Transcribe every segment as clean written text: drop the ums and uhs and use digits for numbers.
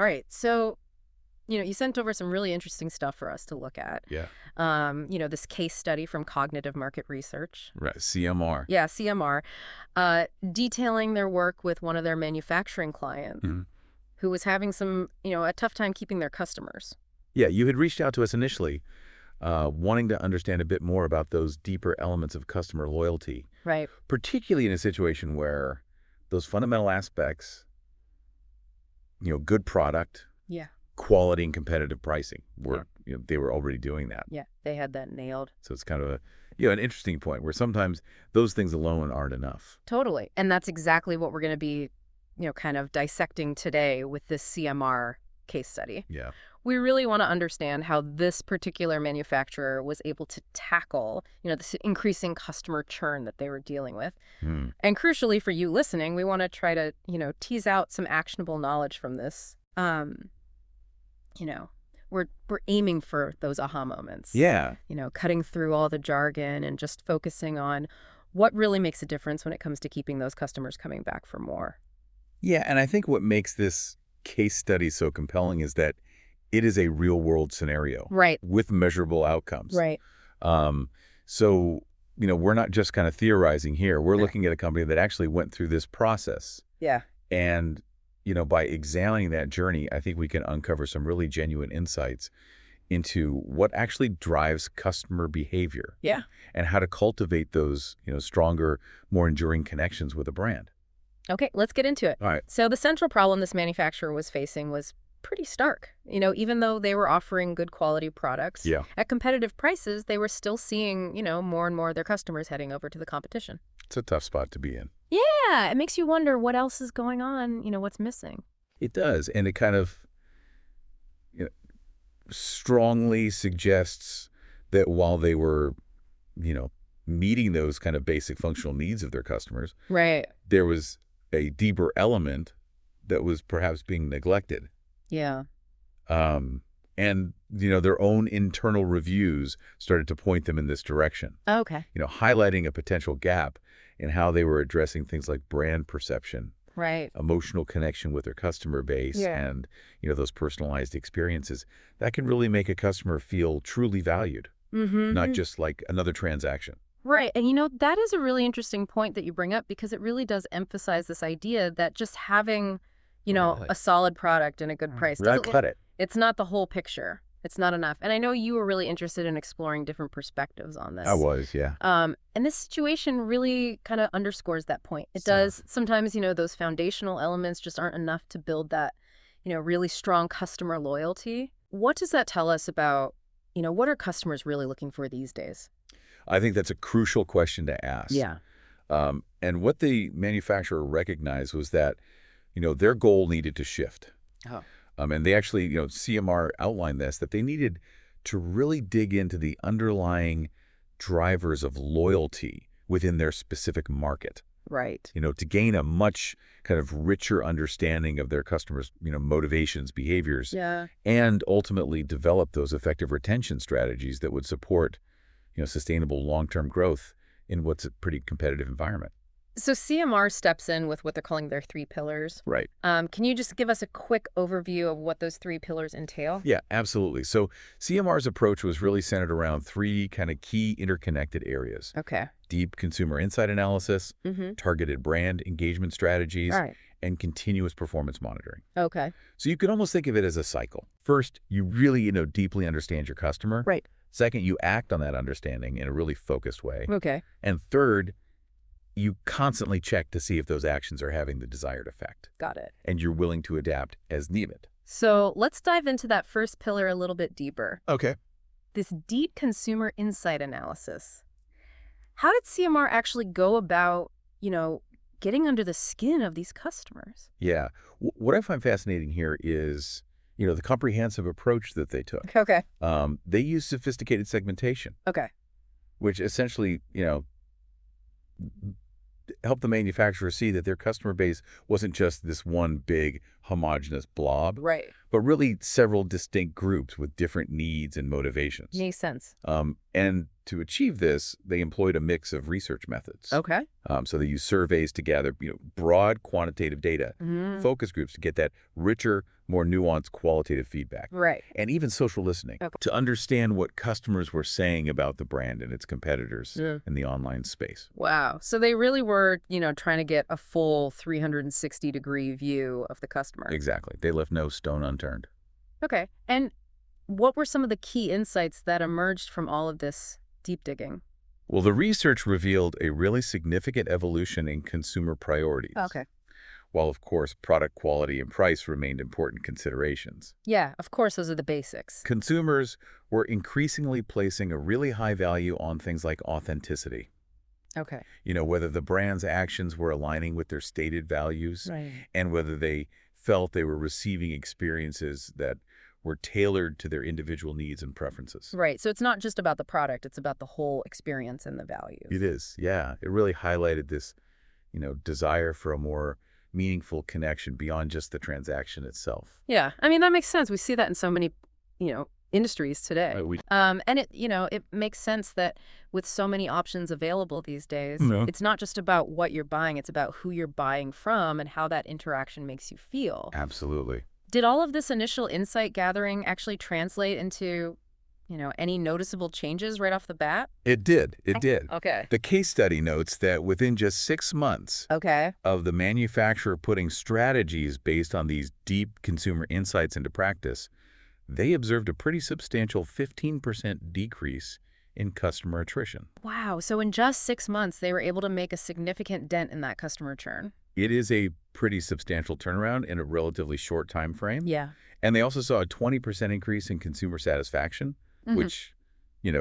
All right. So, you sent over some really interesting stuff for us to look at. Yeah. This case study from Cognitive Market Research. Right. CMR. Yeah, CMR, detailing their work with one of their manufacturing clients Mhm. who was having a tough time keeping their customers. Yeah, you had reached out to us initially, wanting to understand a bit more about those deeper elements of customer loyalty, Right. particularly in a situation where those fundamental aspects, good product, Yeah. quality, and competitive pricing Yeah. they were already doing that. Yeah. They had that nailed. So it's kind of an interesting point where sometimes those things alone aren't enough. Totally. And that's exactly what we're going to be, kind of dissecting today with this CMR case study. Yeah. We really want to understand how this particular manufacturer was able to tackle, this increasing customer churn that they were dealing with. Hmm. And crucially for you listening, we want to try to, tease out some actionable knowledge from this. You know, we're aiming for those aha moments. Yeah. Cutting through all the jargon and just focusing on what really makes a difference when it comes to keeping those customers coming back for more. Yeah, and I think what makes this case study so compelling is that it is a real-world scenario Right. with measurable outcomes. Right. So, we're not just kind of theorizing here. We're Right. looking at a company that actually went through this process. Yeah. And, by examining that journey, I think we can uncover some really genuine insights into what actually drives customer behavior. Yeah. And how to cultivate those, stronger, more enduring connections with a brand. Okay, let's get into it. All right. So the central problem this manufacturer was facing was pretty stark. Even though they were offering good quality products Yeah. at competitive prices, they were still seeing, more and more of their customers heading over to the competition. It's a tough spot to be in. Yeah, it makes you wonder what else is going on, what's missing. It does. And it kind of strongly suggests that while they were, meeting those kind of basic functional needs of their customers, Right. there was a deeper element that was perhaps being neglected. Yeah. And, their own internal reviews started to point them in this direction, Okay. highlighting a potential gap in how they were addressing things like brand perception, Right. emotional connection with their customer base, Yeah. and, those personalized experiences. That can really make a customer feel truly valued, Mm-hmm. not just like another transaction. Right. And that is a really interesting point that you bring up because it really does emphasize this idea that just having, Really? a solid product and a good price Right, doesn't cut it. it's not the whole picture. It's not enough. And I know you were really interested in exploring different perspectives on this. I was, yeah. And this situation really kind of underscores that point. It So- does. Sometimes, those foundational elements just aren't enough to build that, really strong customer loyalty. What does that tell us about, what are customers really looking for these days? I think that's a crucial question to ask. And what the manufacturer recognized was that, their goal needed to shift. Oh. And they actually, CMR outlined this, that they needed to really dig into the underlying drivers of loyalty within their specific market, Right. to gain a much kind of richer understanding of their customers', motivations, behaviors, Yeah. and ultimately develop those effective retention strategies that would support, sustainable long-term growth in what's a pretty competitive environment. So CMR steps in with what they're calling their 3 pillars. Right. Can you just give us a quick overview of what those 3 pillars entail? Yeah, absolutely. So CMR's approach was really centered around 3 kind of key interconnected areas: Okay. deep consumer insight analysis, Mm-hmm. targeted brand engagement strategies, All right. and continuous performance monitoring. Okay. So you could almost think of it as a cycle. First, you really, deeply understand your customer. Right. Second, you act on that understanding in a really focused way. Okay. And third, you constantly check to see if those actions are having the desired effect, Got it. and you're willing to adapt as needed. So let's dive into that first pillar a little bit deeper. Okay. This deep consumer insight analysis. How did CMR actually go about, getting under the skin of these customers? Yeah. What I find fascinating here is, the comprehensive approach that they took. Okay. They used sophisticated segmentation, Okay. which essentially, helped the manufacturer see that their customer base wasn't just this one big homogenous blob, Right. but really several distinct groups with different needs and motivations. Makes sense. And to achieve this, they employed a mix of research methods. Okay. So they used surveys to gather broad quantitative data, focus groups to get that richer, more nuanced qualitative feedback, Right. and even social listening Okay. to understand what customers were saying about the brand and its competitors Yeah. in the online space. Wow. So they really were, trying to get a full 360-degree view of the customer. Exactly. They left no stone unturned. Okay. And what were some of the key insights that emerged from all of this deep digging? Well, the research revealed a really significant evolution in consumer priorities. Okay. While, of course, product quality and price remained important considerations. Yeah, of course, those are the basics. Consumers were increasingly placing a really high value on things like authenticity. Okay. Whether the brand's actions were aligning with their stated values Right. and whether they felt they were receiving experiences that were tailored to their individual needs and preferences. Right. So it's not just about the product, it's about the whole experience and the values. It is, yeah. It really highlighted this, desire for a more meaningful connection beyond just the transaction itself. Yeah. I mean, that makes sense. We see that in so many, industries today. And it makes sense that with so many options available these days, it's not just about what you're buying, it's about who you're buying from and how that interaction makes you feel. Absolutely. Did all of this initial insight gathering actually translate into, any noticeable changes right off the bat? It did. It did. Okay. The case study notes that within just 6 months Okay. of the manufacturer putting strategies based on these deep consumer insights into practice, they observed a pretty substantial 15% decrease in customer attrition. Wow. So in just 6 months, they were able to make a significant dent in that customer churn. It is a pretty substantial turnaround in a relatively short time frame. Yeah. And they also saw a 20% increase in consumer satisfaction, which,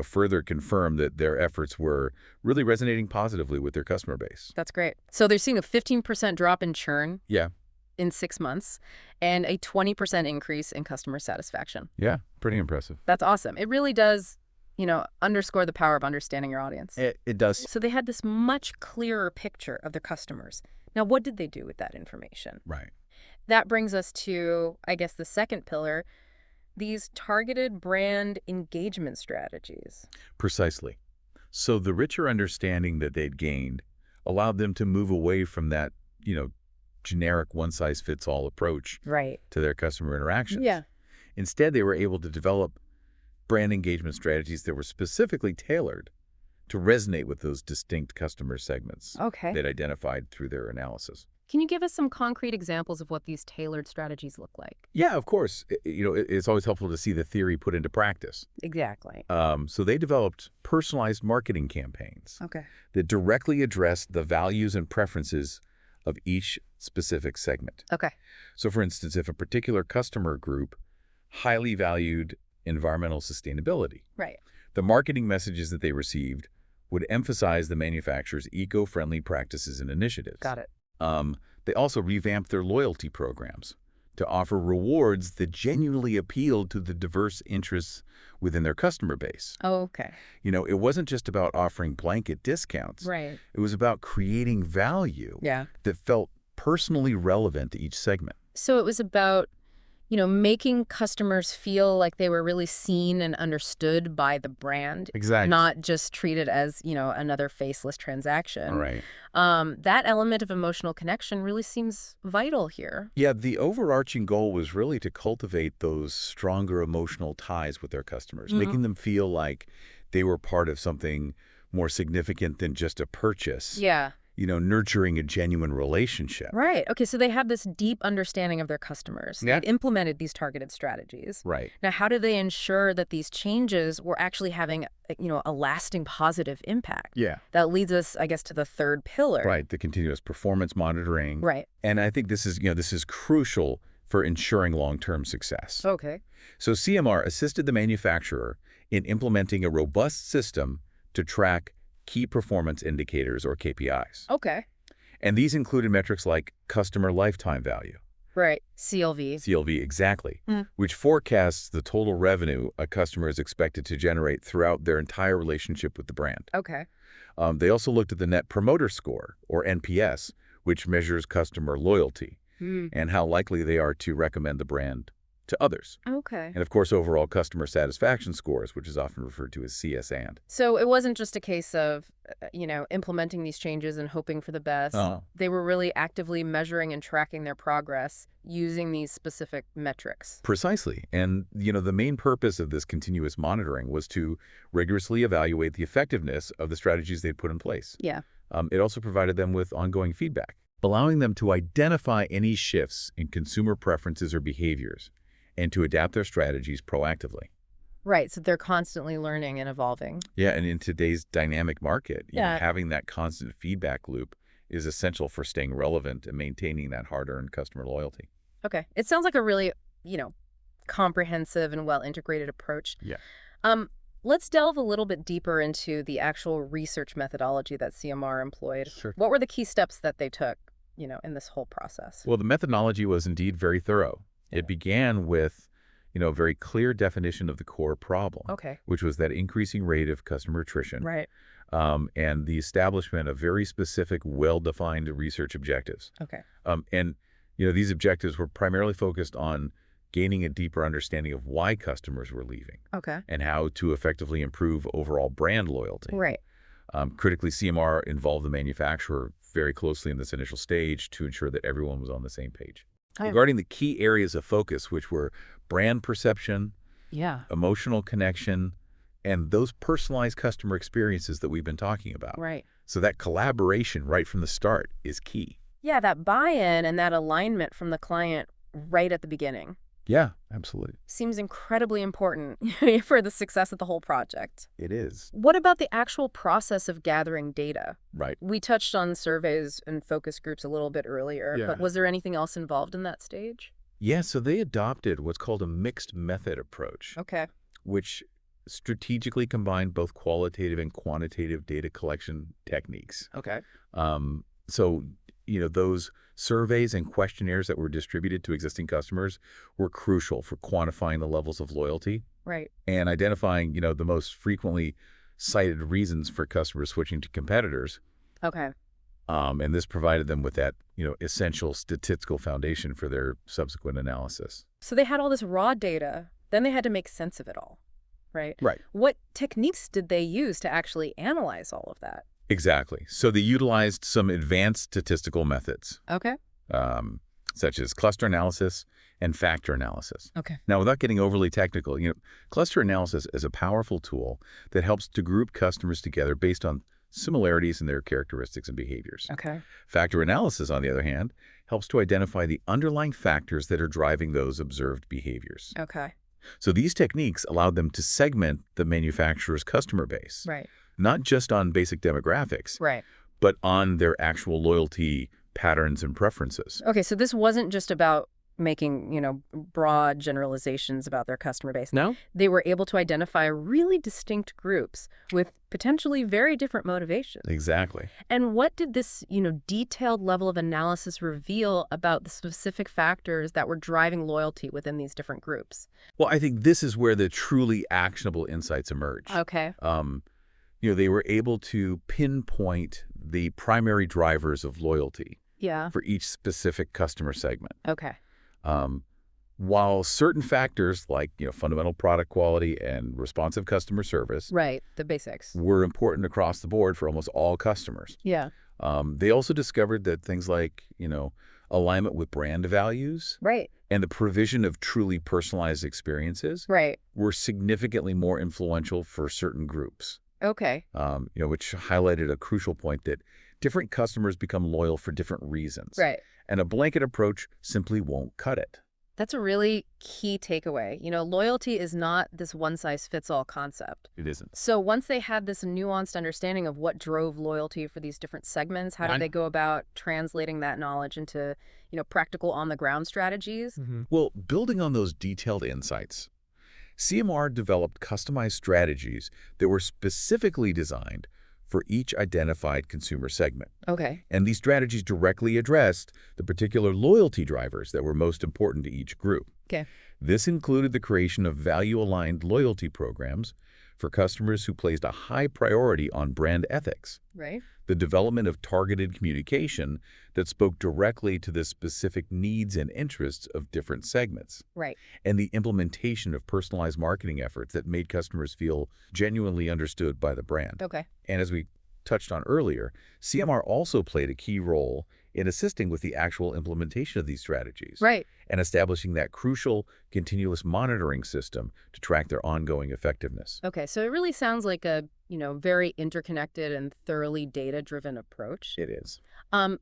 further confirmed that their efforts were really resonating positively with their customer base. That's great. So they're seeing a 15% drop in churn Yeah. in 6 months and a 20% increase in customer satisfaction. Yeah. Pretty impressive. That's awesome. It really does, underscore the power of understanding your audience. It does. So they had this much clearer picture of their customers. Now, what did they do with that information? Right. That brings us to, I guess, the second pillar, these targeted brand engagement strategies. Precisely. So the richer understanding that they'd gained allowed them to move away from that, generic one-size-fits-all approach Right. to their customer interactions. Yeah. Instead, they were able to develop brand engagement strategies that were specifically tailored to resonate with those distinct customer segments Okay. they'd identified through their analysis. Can you give us some concrete examples of what these tailored strategies look like? Yeah, of course. It's always helpful to see the theory put into practice. Exactly. So they developed personalized marketing campaigns Okay. that directly addressed the values and preferences of each specific segment. Okay. So for instance, if a particular customer group highly valued environmental sustainability, Right. the marketing messages that they received would emphasize the manufacturer's eco-friendly practices and initiatives. Got it. They also revamped their loyalty programs to offer rewards that genuinely appealed to the diverse interests within their customer base. Oh, okay. It wasn't just about offering blanket discounts. Right. It was about creating value Yeah. that felt personally relevant to each segment. So it was about, making customers feel like they were really seen and understood by the brand. Exactly. Not just treated as, another faceless transaction. All right. That element of emotional connection really seems vital here. Yeah, the overarching goal was really to cultivate those stronger emotional ties with their customers, making them feel like they were part of something more significant than just a purchase. Yeah. Nurturing a genuine relationship. Right. Okay, so they have this deep understanding of their customers. Yeah. They've implemented these targeted strategies. Right. Now, how do they ensure that these changes were actually having, a lasting positive impact? Yeah. That leads us, I guess, to the third pillar. Right. The continuous performance monitoring. Right. And I think this is crucial for ensuring long-term success. Okay. So CMR assisted the manufacturer in implementing a robust system to track key performance indicators, or KPIs. Okay. And these included metrics like customer lifetime value. Right. CLV. CLV, exactly, which forecasts the total revenue a customer is expected to generate throughout their entire relationship with the brand. Okay. They also looked at the Net Promoter Score, or NPS, which measures customer loyalty and how likely they are to recommend the brand to others. Okay. And of course, overall customer satisfaction scores, which is often referred to as CS&. So it wasn't just a case of, implementing these changes and hoping for the best. They were really actively measuring and tracking their progress using these specific metrics. Precisely. And, the main purpose of this continuous monitoring was to rigorously evaluate the effectiveness of the strategies they'd put in place. Yeah. It also provided them with ongoing feedback, allowing them to identify any shifts in consumer preferences or behaviors and to adapt their strategies proactively. Right, so they're constantly learning and evolving. Yeah, and in today's dynamic market, having that constant feedback loop is essential for staying relevant and maintaining that hard-earned customer loyalty. Okay. It sounds like a really, comprehensive and well-integrated approach. Yeah. Let's delve a little bit deeper into the actual research methodology that CMR employed. Sure. What were the key steps that they took, in this whole process? Well, the methodology was indeed very thorough. Yeah. It began with, a very clear definition of the core problem, which was that increasing rate of customer attrition. Right. And the establishment of very specific, well-defined research objectives. Okay. And, these objectives were primarily focused on gaining a deeper understanding of why customers were leaving. Okay. And how to effectively improve overall brand loyalty. Right. Critically, CMR involved the manufacturer very closely in this initial stage to ensure that everyone was on the same page. Regarding the key areas of focus, which were brand perception, emotional connection, and those personalized customer experiences that we've been talking about. Right. So that collaboration right from the start is key. Yeah, that buy-in and that alignment from the client right at the beginning. Yeah, absolutely. Seems incredibly important for the success of the whole project. It is. What about the actual process of gathering data? Right. We touched on surveys and focus groups a little bit earlier, but was there anything else involved in that stage? Yeah, so they adopted what's called a mixed method approach. Okay. Which strategically combined both qualitative and quantitative data collection techniques. Okay. So, those surveys and questionnaires that were distributed to existing customers were crucial for quantifying the levels of loyalty. Right. And identifying, the most frequently cited reasons for customers switching to competitors. Okay. And this provided them with that, essential statistical foundation for their subsequent analysis. So they had all this raw data, then they had to make sense of it all, right? Right. What techniques did they use to actually analyze all of that? Exactly. So they utilized some advanced statistical methods. Okay. Such as cluster analysis and factor analysis. Okay. Now, without getting overly technical, cluster analysis is a powerful tool that helps to group customers together based on similarities in their characteristics and behaviors. Okay. Factor analysis, on the other hand, helps to identify the underlying factors that are driving those observed behaviors. Okay. So these techniques allowed them to segment the manufacturer's customer base. Right. Not just on basic demographics, right, but on their actual loyalty patterns and preferences. Okay, so this wasn't just about making, broad generalizations about their customer base. No? They were able to identify really distinct groups with potentially very different motivations. Exactly. And what did this, detailed level of analysis reveal about the specific factors that were driving loyalty within these different groups? Well, I think this is where the truly actionable insights emerge. Okay. They were able to pinpoint the primary drivers of loyalty for each specific customer segment. Okay. While certain factors like, fundamental product quality and responsive customer service, right, the basics, were important across the board for almost all customers. Yeah. They also discovered that things like, alignment with brand values, right, and the provision of truly personalized experiences, right, were significantly more influential for certain groups. Okay. Which highlighted a crucial point that different customers become loyal for different reasons. Right. And a blanket approach simply won't cut it. That's a really key takeaway. Loyalty is not this one-size-fits-all concept. It isn't. So once they had this nuanced understanding of what drove loyalty for these different segments, how did they go about translating that knowledge into, practical on-the-ground strategies? Mm-hmm. Well, building on those detailed insights, CMR developed customized strategies that were specifically designed for each identified consumer segment. Okay. And these strategies directly addressed the particular loyalty drivers that were most important to each group. Okay. This included the creation of value-aligned loyalty programs for customers who placed a high priority on brand ethics. Right. The development of targeted communication that spoke directly to the specific needs and interests of different segments. Right. And the implementation of personalized marketing efforts that made customers feel genuinely understood by the brand. Okay. And as we touched on earlier, CMR also played a key role in assisting with the actual implementation of these strategies. Right. And establishing that crucial continuous monitoring system to track their ongoing effectiveness. Okay, so it really sounds like a, very interconnected and thoroughly data-driven approach. It is.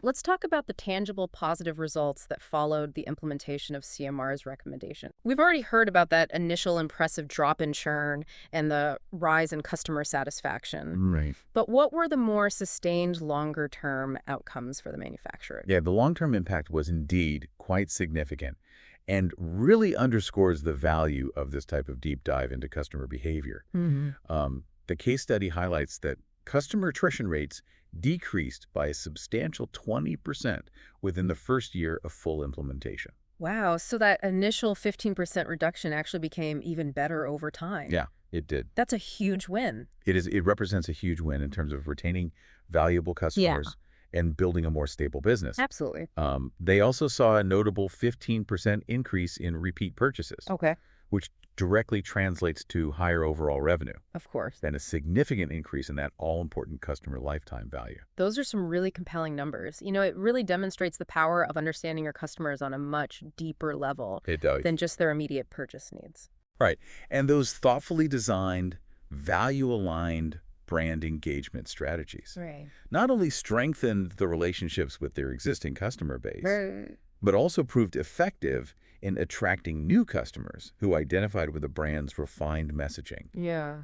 Let's talk about the tangible positive results that followed the implementation of CMR's recommendation. We've already heard about that initial impressive drop in churn and the rise in customer satisfaction. Right. But what were the more sustained longer-term outcomes for the manufacturer? Yeah, the long-term impact was indeed quite significant and really underscores the value of this type of deep dive into customer behavior. The case study highlights that customer attrition rates decreased by a substantial 20% within the first year of full implementation. Wow, so that initial 15% reduction actually became even better over time. Yeah, it did. That's a huge win. It represents a huge win in terms of retaining valuable customers and building a more stable business. Absolutely. They also saw a notable 15% increase in repeat purchases. Okay. Which directly translates to higher overall revenue. Of course. And a significant increase in that all-important customer lifetime value. Those are some really compelling numbers. It really demonstrates the power of understanding your customers on a much deeper level than just their immediate purchase needs. Right. And those thoughtfully designed, value-aligned brand engagement strategies not only strengthened the relationships with their existing customer base, but also proved effective in attracting new customers who identified with the brand's refined messaging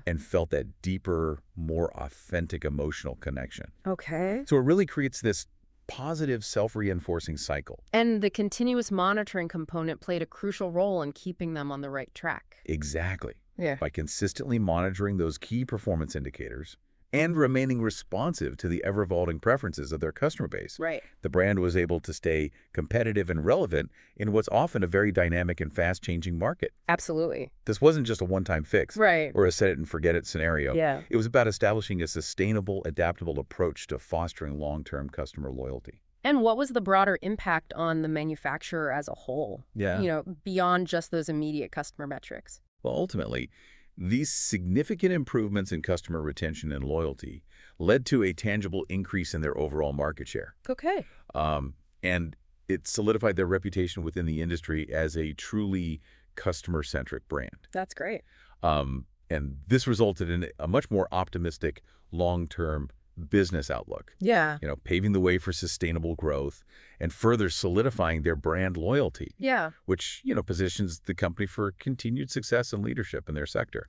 and felt that deeper, more authentic emotional connection. Okay. So it really creates this positive self-reinforcing cycle. And the continuous monitoring component played a crucial role in keeping them on the right track. Exactly. Yeah. By consistently monitoring those key performance indicators and remaining responsive to the ever-evolving preferences of their customer base. Right. The brand was able to stay competitive and relevant in what's often a very dynamic and fast-changing market. Absolutely. This wasn't just a one-time fix or a set-it-and-forget-it scenario. Yeah. It was about establishing a sustainable, adaptable approach to fostering long-term customer loyalty. And what was the broader impact on the manufacturer as a whole? Yeah. Beyond just those immediate customer metrics? Well, ultimately, these significant improvements in customer retention and loyalty led to a tangible increase in their overall market share. Okay. And it solidified their reputation within the industry as a truly customer-centric brand. That's great. And this resulted in a much more optimistic long-term business outlook. Yeah. Paving the way for sustainable growth and further solidifying their brand loyalty. Yeah. Which, positions the company for continued success and leadership in their sector.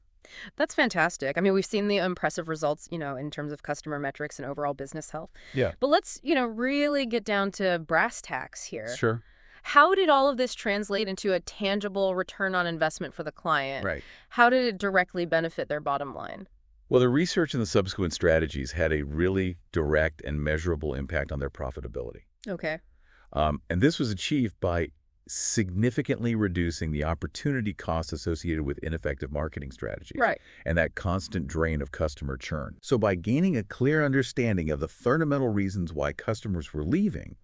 That's fantastic. I mean, we've seen the impressive results, in terms of customer metrics and overall business health. Yeah. But let's, really get down to brass tacks here. Sure. How did all of this translate into a tangible return on investment for the client? Right. How did it directly benefit their bottom line? Well, the research and the subsequent strategies had a really direct and measurable impact on their profitability. Okay. And this was achieved by significantly reducing the opportunity costs associated with ineffective marketing strategies. Right. And that constant drain of customer churn. So by gaining a clear understanding of the fundamental reasons why customers were leaving,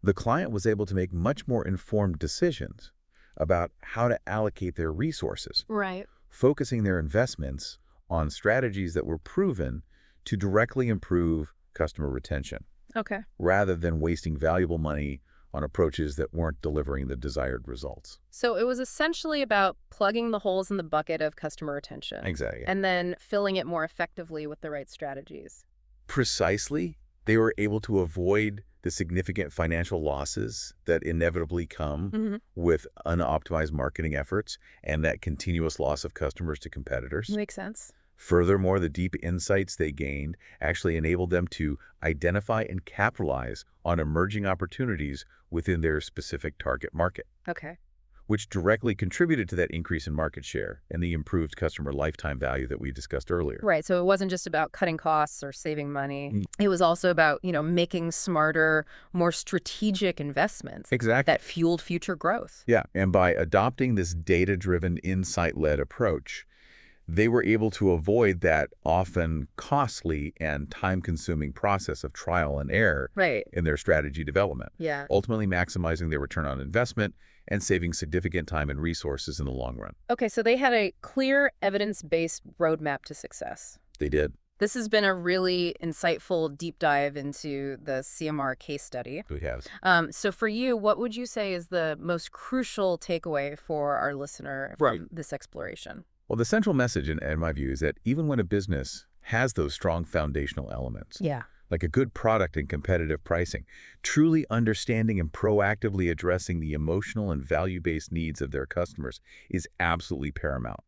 the client was able to make much more informed decisions about how to allocate their resources. Right. Focusing their investments on strategies that were proven to directly improve customer retention. Okay. Rather than wasting valuable money on approaches that weren't delivering the desired results. So it was essentially about plugging the holes in the bucket of customer retention. Exactly. And then filling it more effectively with the right strategies. Precisely. They were able to avoid the significant financial losses that inevitably come with unoptimized marketing efforts and that continuous loss of customers to competitors. Makes sense. Furthermore, the deep insights they gained actually enabled them to identify and capitalize on emerging opportunities within their specific target market. Okay. Which directly contributed to that increase in market share and the improved customer lifetime value that we discussed earlier. Right. So it wasn't just about cutting costs or saving money. It was also about, making smarter, more strategic investments. Exactly. That fueled future growth. Yeah. And by adopting this data-driven, insight-led approach, they were able to avoid that often costly and time-consuming process of trial and error in their strategy development, ultimately maximizing their return on investment and saving significant time and resources in the long run. Okay, so they had a clear, evidence-based roadmap to success. They did. This has been a really insightful deep dive into the CMR case study. It has. So for you, what would you say is the most crucial takeaway for our listener from this exploration? Well, the central message, in my view, is that even when a business has those strong foundational elements, like a good product and competitive pricing, truly understanding and proactively addressing the emotional and value-based needs of their customers is absolutely paramount.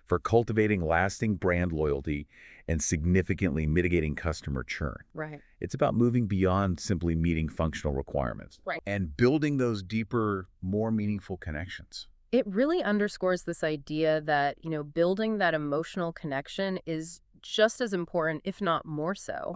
For cultivating lasting brand loyalty and significantly mitigating customer churn. It's about moving beyond simply meeting functional requirements and building those deeper, more meaningful connections. It really underscores this idea that, building that emotional connection is just as important, if not more so,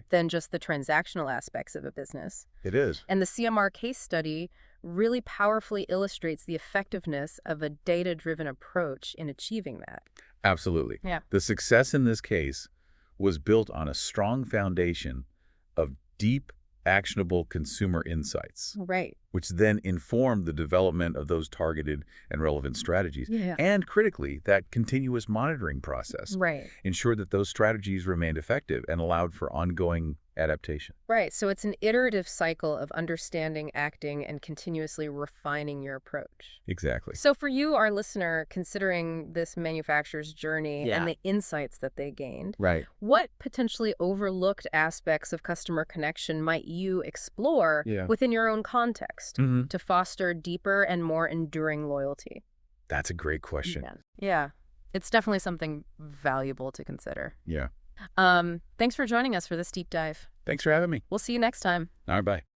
than just the transactional aspects of a business. It is. And the CMR case study really powerfully illustrates the effectiveness of a data-driven approach in achieving that. Absolutely. The success in this case was built on a strong foundation of deep, actionable consumer insights. Which then informed the development of those targeted and relevant strategies. And critically, that continuous monitoring process ensured that those strategies remained effective and allowed for ongoing adaptation. So it's an iterative cycle of understanding, acting, and continuously refining your approach. Exactly. So for you, our listener, considering this manufacturer's journey and the insights that they gained, what potentially overlooked aspects of customer connection might you explore within your own context to foster deeper and more enduring loyalty? That's a great question. It's definitely something valuable to consider. Yeah. Thanks for joining us for this deep dive. Thanks for having me. We'll see you next time. All right, bye.